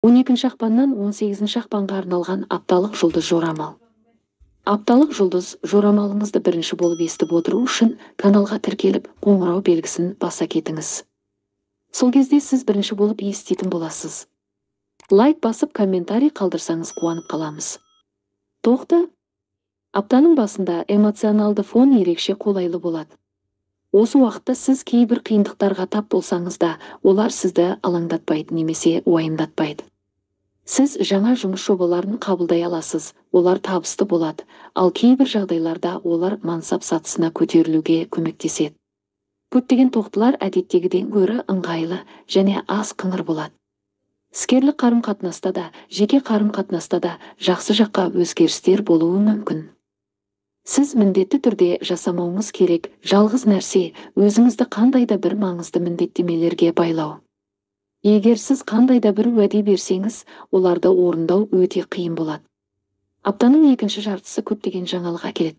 12 ақпаннан 18 ақпанға арналған апталық жұлдыз жорамал. Апталық жұлдыз жорамалыңызды бірінші болып естіп отыру үшін каналға тіркеліп, қоңырау белгісін баса кетіңіз. Сол кезде сіз бірінші болып еститін боласыз. Лайк басып, комментарий қалдырсаңыз қуанып қаламыз. Тоқты. Аптаның басында эмоционалды фон ерекше қолайлы болады. Осы уақытта сіз кейбір қиындықтарға тап болсаңыз да, олар сізді алаңдатпайды немесе уайымдатпайды. Сіз жаңа жұмыс жобаларын қабылдай аласыз, олар табысты болады, ал кейбір жағдайларда олар мансап сатысына көтерілуге көмектеседі. Көптеген тоқтылар әдеттегіден гөрі ыңғайлы және аз қыңыр болады. Іскерлік қарым-қатынаста да, жеке қарым-қатынаста да жақсы жаққа өзгерістер болуы мүмкін. Сіз міндетті түрде жасамауыңыз керек жалғыз нәрсе өзіңізді қандай да бір маңызды міндеттемелерге байлау. Егер сіз қандай да бір уәде берсеңіз, оларды орындау өте қиын болады. Аптаның екінші жартысы көптеген жаңалық әкеледі.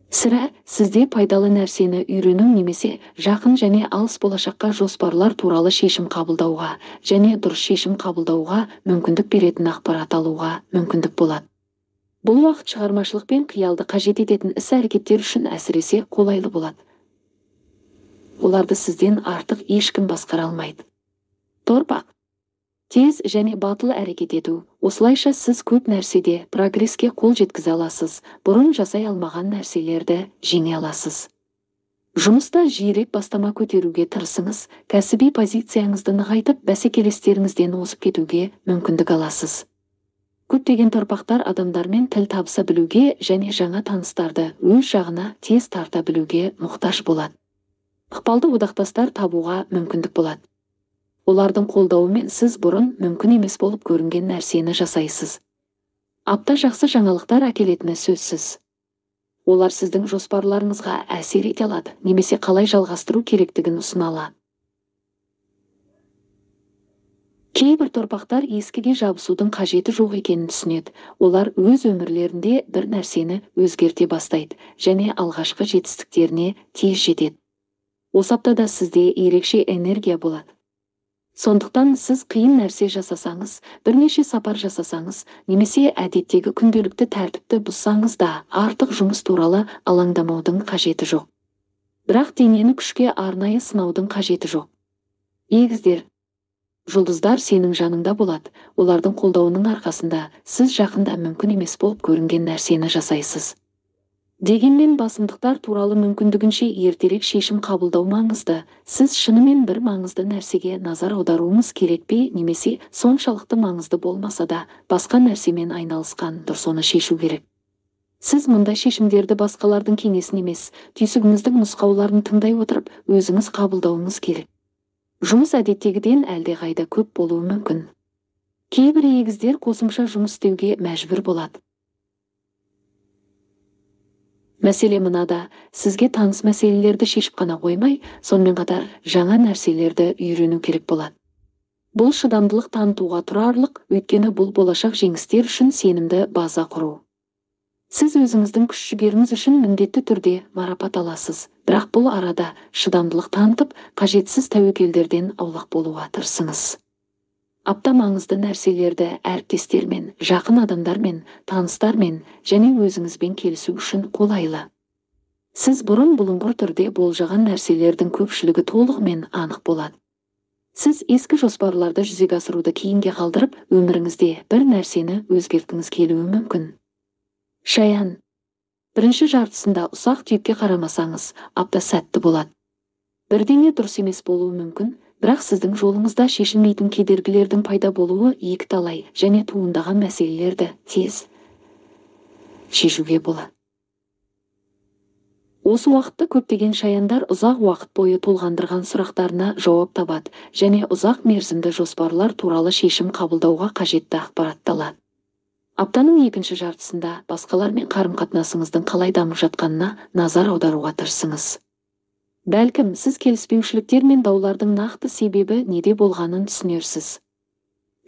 Сірә, сізде пайдалы нәрсені үйрену немесе жақын және алыс болашаққа жоспарлар туралы шешім қабылдауға және дұрыс шешім қабылдауға мүмкіндік беретін ақпарат алуға мүмкіндік болады. Бұл уақыт шығармашылық пен қиялды қажет ететін іс-әрекеттер үшін әсіресе қолайлы болады. Оларды сізден артық ешкім басқара алмайды. Торпақ. Тез және батыл әрекет ету. Осылайша сіз көп нәрседе прогреске қол жеткізе аласыз, бұрын жасай алмаған нәрселерді жеңе аласыз. Жұмыста жиірек бастама көтеруге тырысыңыз, кәсіби позицияңызды нығайтып, бәсекелестеріңізден озып кетуге мүмкіндік аласыз. Көптеген торпақтар адамдармен тіл табыса білуге және жаңа таныстарды өз жағына тез тарта білуге мұқтаж болады. Ықпалды одақтастар табуға мүмкіндік болады. Олардың қолдауымен сіз бұрын мүмкін емес болып көрінген нәрсені жасайсыз. Апта жақсы жаңалықтар әкелетіні сөзсіз. Олар сіздің жоспарларыңызға әсер ете алады, немесе қалай жалғастыру керектігін ұсына алады. Кейбір торпақтар ескіге жабысудың қажеті жоқ екенін түсінеді. Олар өз өмірлерінде бір нәрсені өзгерте бастайды және алғашқы жетістіктеріне тез жетеді. Осы аптада сізде ерекше энергия болады. Сондықтан сіз қиын нәрсе жасасаңыз, бірнеше сапар жасасаңыз, немесе әдеттегі күнделікті тәртіпті бұзсаңыз да, артық жұмыс туралы алаңдамаудың қажеті жоқ. Бірақ денені күшке арнайы сынаудың қажеті жоқ. Егіздер. Жұлдыздар сенің жаныңда болады. Олардың қолдауының арқасында сіз жақында мүмкін емес болып көрінген нәрсені жасайсыз. Дегенмен басымдықтар туралы мүмкіндігінше ертерек шешім қабылдау маңызды. Сіз шынымен бір маңызды нәрсеге назар аударуыңыз керек пе, немесе соншалықты маңызды болмаса да басқа нәрсемен айналысқан дұрыс, оны шешу керек. Сіз мұндай шешімдерді басқалардың кеңесін емес, түйсігіңіздің нұсқауларын тыңдай отырып, өзіңіз қабылдауыңыз керек. Жұмыс әдеттегіден әлдеқайда көп болуы мүмкін. Кейбір егіздер қосымша жұмыс істеуге мәжбүр болады. Мәселе мынада, сізге таныс мәселелерді шешіп қана қоймай, сонымен қатар жаңа нәрселерді үйрену керек болады. Бұл шыдамдылық танытуға тұрарлық, өйткені бұл болашақ жеңістер үшін сенімді база құру. Сіз өзіңіздің күш-жігеріңіз үшін міндетті түрде марапат аласыз, бірақ бұл арада шыдамдылық танытып, қажетсіз тәуекелдерден аулақ болуға тырысыңыз. Апта маңызды нәрселерді әріптестермен, жақын адамдармен, таныстармен және өзіңізбен келісу үшін қолайлы. Сіз бұрын бұлыңғыр түрде болжаған нәрселердің көпшілігі толығымен анық болады. Сіз ескі жоспарларды жүзеге асыруды кейінге қалдырып, өміріңізде бір нәрсені өзгерткіңіз келуі мүмкін. Шаян. Бірінші жартысында ұсақ түйекке қарамасаңыз, апта сәтті болады. Бірдеңе дұрыс емес болуы мүмкін, бірақ сіздің жолыңызда шешілмейтін кедергілердің пайда болуы екіталай және туындаған мәселелерді тез шешуге болады. Осы уақытта көптеген шаяндар ұзақ уақыт бойы толғандырған сұрақтарына жауап табады және ұзақ мерзімді жоспарлар туралы шешім қабылдауға қажетті ақпаратты алады. Аптаның екінші жартысында басқалармен қарым-қатынасыңыздың қалай дамып жатқанына назар аударуға тырысыңыз. Бәлкім, сіз келіспеушіліктер мен даулардың нақты себебі неде болғанын түсінерсіз.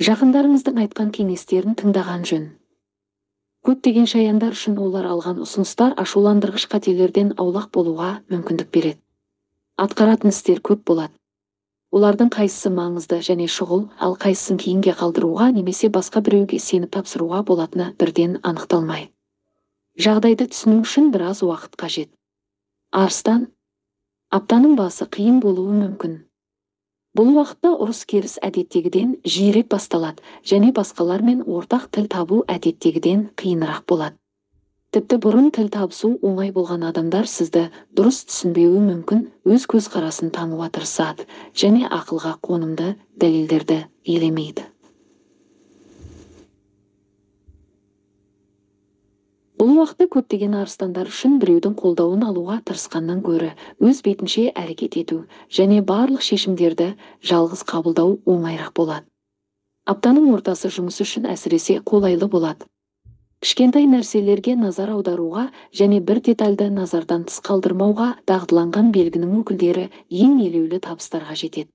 Жақындарыңыздың айтқан кеңестерін тыңдаған жөн. Көптеген шаяндар үшін олар алған ұсыныстар ашуландырғыш қателерден аулақ болуға мүмкіндік береді. Атқаратын істер көп болады. Олардың қайсысы маңызды және шұғыл, ал қайсысын кейінге қалдыруға немесе басқа біреуге сеніп тапсыруға болатыны бірден анықталмайды. Жағдайды түсіну үшін біраз уақыт қажет. Арыстан, аптаның басы қиын болуы мүмкін. Бұл уақытта ұрыс керіс әдеттегіден жиірек басталады және басқалармен ортақ тіл табу әдеттегіден қиынырақ болады. Тіпті бұрын тіл табысу оңай болған адамдар сізді дұрыс түсінбеуі мүмкін, өз көзқарасын тануға тырысады және ақылға қонымды дәлелдерді елемейді. Бұл уақытта көптеген арыстандар үшін біреудің қолдауын алуға тырысқаннан гөрі өз бетінше әрекет ету және барлық шешімдерді жалғыз қабылдау оңайырақ болады. Аптаның ортасы жұмыс үшін әсіресе қолайлы болады. Кішкентай нәрселерге назар аударуға және бір детальды назардан тыс қалдырмауға дағдыланған белгінің өкілдері ең елеулі табыстарға жетеді.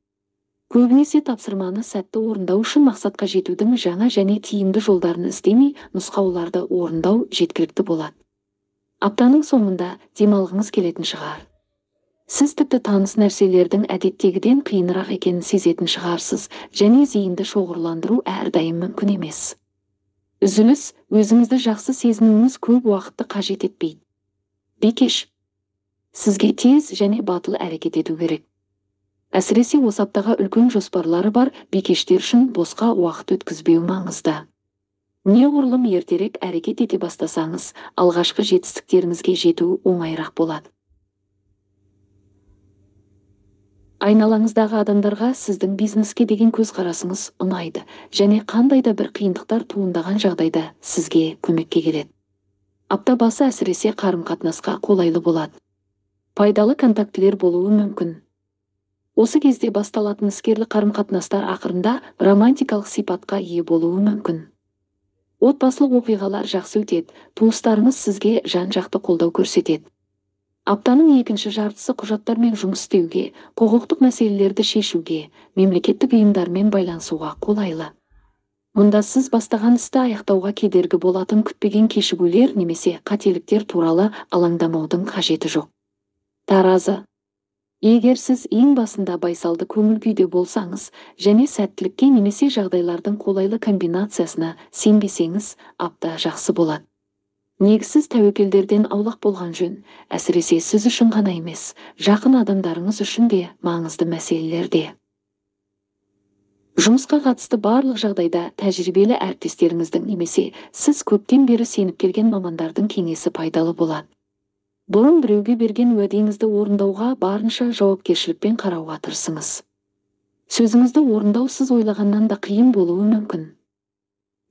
Көбінесе тапсырманы сәтті орындау үшін мақсатқа жетудің жаңа және тиімді жолдарын іздемей, нұсқауларды орындау жеткілікті болады. Аптаның соңында демалғыңыз келетін шығар. Сіз тіпті таныс нәрселердің әдеттегіден қиынырақ екенін сезетін шығарсыз және зейінді шоғырландыру әрдайым мүмкін емес. Үзіліс, өзіңізді жақсы сезінуіңіз көп уақытты қажет етпейді. Бикеш, сізге тез және батыл әрекет ету керек. Әсіресе осы аптаға үлкен жоспарлары бар бикештер үшін босқа уақыт өткізбеу маңызды. Неғұрлым ертерек әрекет ете бастасаңыз, алғашқы жетістіктеріңізге жету оңайырақ болады. Айналаңыздағы адамдарға сіздің бизнеске деген көзқарасыңыз ұнайды және қандай да бір қиындықтар туындаған жағдайда сізге көмекке келеді. Апта басы әсіресе қарым-қатынасқа қолайлы болады. Пайдалы контактілер болуы мүмкін. Осы кезде басталатын іскерлі қарым-қатынастар ақырында романтикалық сипатқа ие болуы мүмкін. Отбасылық оқиғалар жақсы өтеді, туыстарыңыз сізге жан-жақты қолдау көрсетеді. Аптаның екінші жартысы құжаттармен жұмыс істеуге, құқықтық мәселелерді шешуге, мемлекеттік ұйымдармен байланысуға қолайлы. Мұнда сіз бастаған істі аяқтауға кедергі болатын күтпеген кешігулер немесе қателіктер туралы алаңдамаудың қажеті жоқ. Таразы. Егер сіз ең басында байсалды көңіл күйде болсаңыз және сәттілікке немесе жағдайлардың қолайлы комбинациясына сенбесеңіз, апта жақсы болады. Негізсіз тәуекелдерден аулақ болған жөн, әсіресе сіз үшін ғана емес, жақын адамдарыңыз үшін де маңызды мәселелерде. Жұмысқа қатысты барлық жағдайда тәжірибелі әріптестеріңіздің немесе сіз көптен бері сеніп келген мамандардың кеңесі пайдалы болады. Бұрын біреуге берген уәдеңізді орындауға барынша жауапкершілікпен қарауға тырысыңыз. Сөзіңізді орындау сіз ойлағаннан да қиын болуы мүмкін.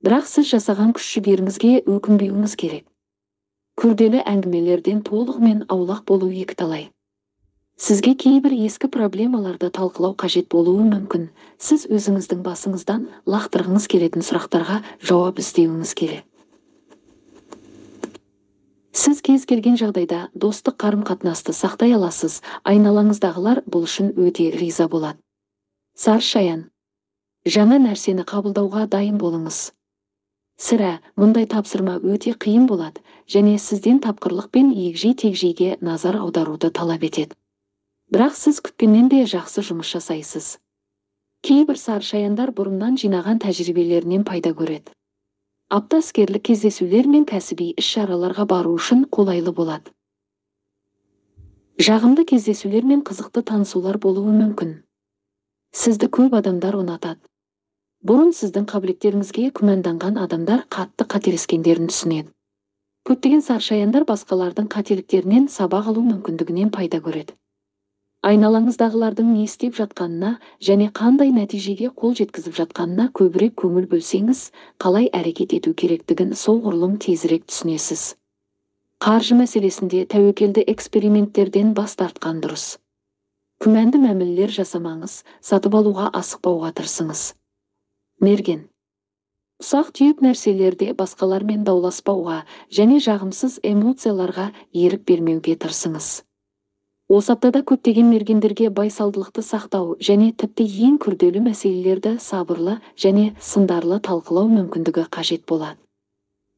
Бірақ сіз жасаған күш-жігеріңізге өкінбеуіңіз керек. Күрделі әңгімелерден толығымен аулақ болу екіталай. Сізге кейбір ескі проблемаларды талқылау қажет болуы мүмкін. Сіз өзіңіздің басыңыздан лақтырғыңыз келетін сұрақтарға жауап іздеуіңіз керек. Сіз кез келген жағдайда достық қарым-қатынасты сақтай аласыз, айналаңыздағылар бұл үшін өте риза болады. Саршаян. Жаңа нәрсені қабылдауға дайын болыңыз. Сірә, мұндай тапсырма өте қиын болады және сізден тапқырлық пен егжей-тегжейге назар аударуды талап етеді. Бірақ сіз күткеннен де жақсы жұмыс жасайсыз. Кейбір саршаяндар бұрыннан жинаған тәжірибелерінен пайда көреді. Апта іскерлік кездесулер мен кәсіби іс-шараларға бару үшін қолайлы болады. Жағымды кездесулер мен қызықты танысулар болуы мүмкін. Сізді көп адамдар ұнатады. Бұрын сіздің қабілеттеріңізге күмәнданған адамдар қатты қателескендерін түсінеді. Көптеген саршаяндар басқалардың қателіктерінен сабақ алу мүмкіндігінен пайда көреді. Айналаңыздағылардың не істеп жатқанына және қандай нәтижеге қол жеткізіп жатқанына көбірек көңіл бөлсеңіз, қалай әрекет ету керектігін соғұрлым тезірек түсінесіз. Қаржы мәселесінде тәуекелді эксперименттерден бас тартқан дұрыс. Күмәнді мәмілелер жасамаңыз, сатып алуға асықпауға тырысыңыз. Мерген. Ұсақ түйек нәрселерде басқалармен дауласпауға және жағымсыз эмоцияларға ерік бермеуге тырысыңыз. Осы аптада көптеген мергендерге байсалдылықты сақтау және тіпті ең күрделі мәселелерді сабырлы және сындарлы талқылау мүмкіндігі қажет болады.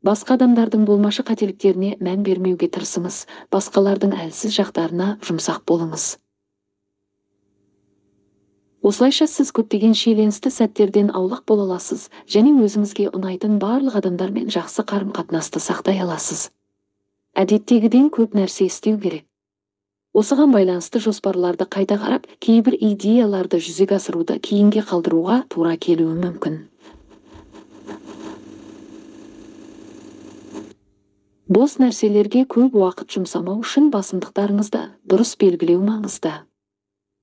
Басқа адамдардың болмашы қателіктеріне мән бермеуге тырысыңыз, басқалардың әлсіз жақтарына жұмсақ болыңыз. Осылайша сіз көптеген шиеленісті сәттерден аулақ бола аласыз және өзіңізге ұнайтын барлық адамдармен жақсы қарым-қатынасты сақтай аласыз. Әдеттегіден көп нәрсе істеу керек. Осыған байланысты жоспарларды қайта қарап, кейбір идеяларды жүзеге асыруды кейінге қалдыруға тура келуі мүмкін. Бос нәрселерге көп уақыт жұмсамау үшін басымдықтарыңызды дұрыс белгілеу маңызды.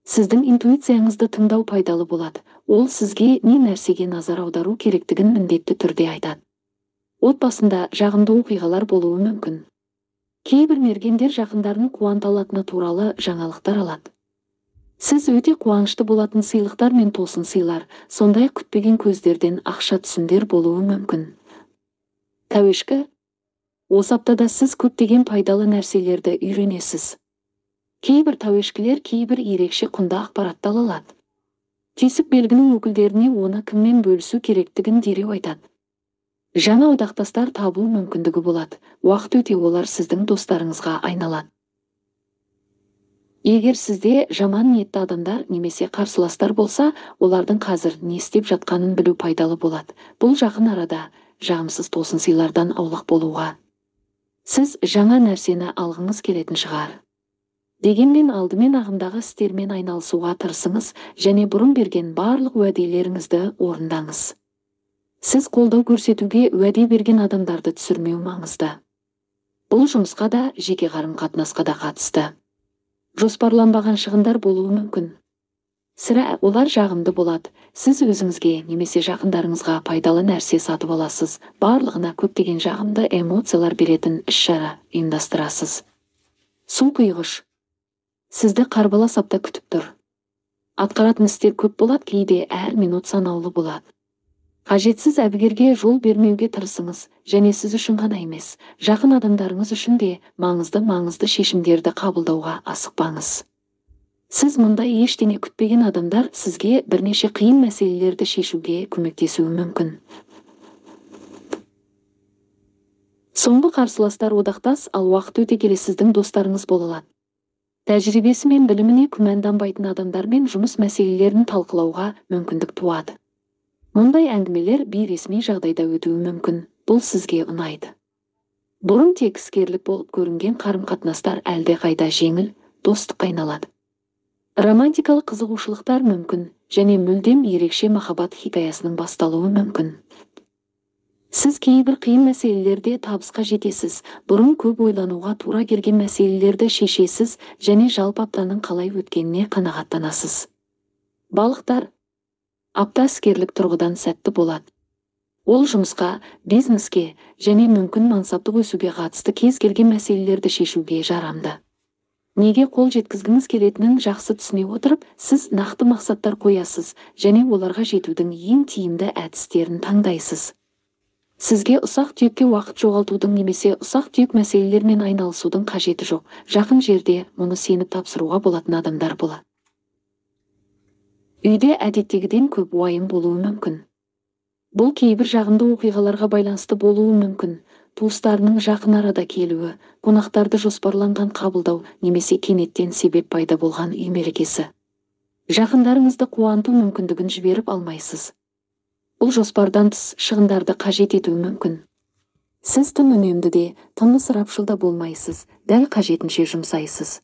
Сіздің интуицияңызды тыңдау пайдалы болады. Ол сізге не нәрсеге назар аудару керектігін міндетті түрде айтады. Отбасында жағымды оқиғалар болуы мүмкін. Кейбір мергендер жақындарын қуанта алатыны туралы жаңалықтар алады. Сіз өте қуанышты болатын сыйлықтар мен тосын сыйлар, сондай күтпеген көздерден ақша түсімдер болуы мүмкін. Тәуешкі. Осы аптада сіз көптеген пайдалы нәрселерді үйренесіз. Кейбір тәуешкілер кейбір ерекше құнды ақпаратты ала алады. Тесік белгінің өкілдеріне оны кіммен бөлісу керектігін дереу айтады. Жаңа одақтастар табу мүмкіндігі болады. Уақыт өте олар сіздің достарыңызға айналады. Егер сізде жаман ниетті адамдар немесе қарсыластар болса, олардың қазір не істеп жатқанын білу пайдалы болады. Бұл жақын арада жағымсыз тосын сыйлардан аулақ болуға. Сіз жаңа нәрсені алғыңыз келетін шығар. Дегенмен алдымен ағымдағы істермен айналысуға тырысыңыз және бұрын берген барлық уәделеріңізді орындаңыз. Сіз қолдау көрсетуге уәде берген адамдарды түсірмеу маңызды. Бұл жұмысқа да, жеке қарым-қатынасқа да қатысты. Жоспарланбаған шығындар болуы мүмкін. Сірә олар жағымды болады. Сіз өзіңізге немесе жақындарыңызға пайдалы нәрсе сатып аласыз. Барлығына көптеген жағымды эмоциялар беретін іс-шара ұйымдастырасыз. Су құйғыш. Сізді қарбалас апта күтіп тұр. Атқаратын істер көп болады, кейде әр минут санаулы болады. Қажетсіз әбігерге жол бермеуге тырысыңыз, және сіз үшін ғана емес, жақын адамдарыңыз үшін де маңызды шешімдерді қабылдауға асықпаңыз. Сіз мұндай ештеңе күтпеген адамдар сізге бірнеше қиын мәселелерді шешуге көмектесуі мүмкін. Соңғы қарсыластар одақтас, ал уақыт өте келе сіздің достарыңыз бола алады. Тәжірибесі мен біліміне күмәнданбайтын адамдармен жұмыс мәселелерін талқылауға мүмкіндік туады. Мұндай әңгімелер бейресми жағдайда өтуі мүмкін. Бұл сізге ұнайды. Бұрын тек іскерлік болып көрінген қарым-қатынастар әлде қайда жеңіл, достыққа айналады. Романтикалық қызығушылықтар мүмкін және мүлдем ерекше махаббат хикаясының басталуы мүмкін. Сіз кейбір қиын мәселелерде табысқа жетесіз, бұрын көп ойлануға тура келген мәселелерді шешесіз және жалпы аптаның қалай өткеніне қанағаттанасыз. Балықтар. Апта іскерлік тұрғыдан сәтті болады. Ол жұмысқа, бизнеске және мүмкін мансаптық өсуге қатысты кез келген мәселелерді шешуге жарамды. Неге қол жеткізгіңіз келетінін жақсы түсіне отырып, сіз нақты мақсаттар қоясыз және оларға жетудің ең тиімді әдістерін таңдайсыз. Сізге ұсақ-түйекке уақыт жоғалтудың немесе ұсақ-түйек мәселелермен айналысудың қажеті жоқ. Жақын жерде мұны сеніп тапсыруға болатын адамдар болады. Үйде әдеттегіден көп уайым болуы мүмкін. Бұл кейбір жағымды оқиғаларға байланысты болуы мүмкін. Туыстарының жақын арада келуі, қонақтарды жоспарланған қабылдау немесе кенеттен себеп пайда болған үй мерекесі. Жақындарыңызды қуанту мүмкіндігін жіберіп алмайсыз. Бұл жоспардан тыс шығындарды қажет етуі мүмкін. Сіз тым үнемді де, тым ысырапшыл да болмайсыз, дәл қажетінше жұмсайсыз.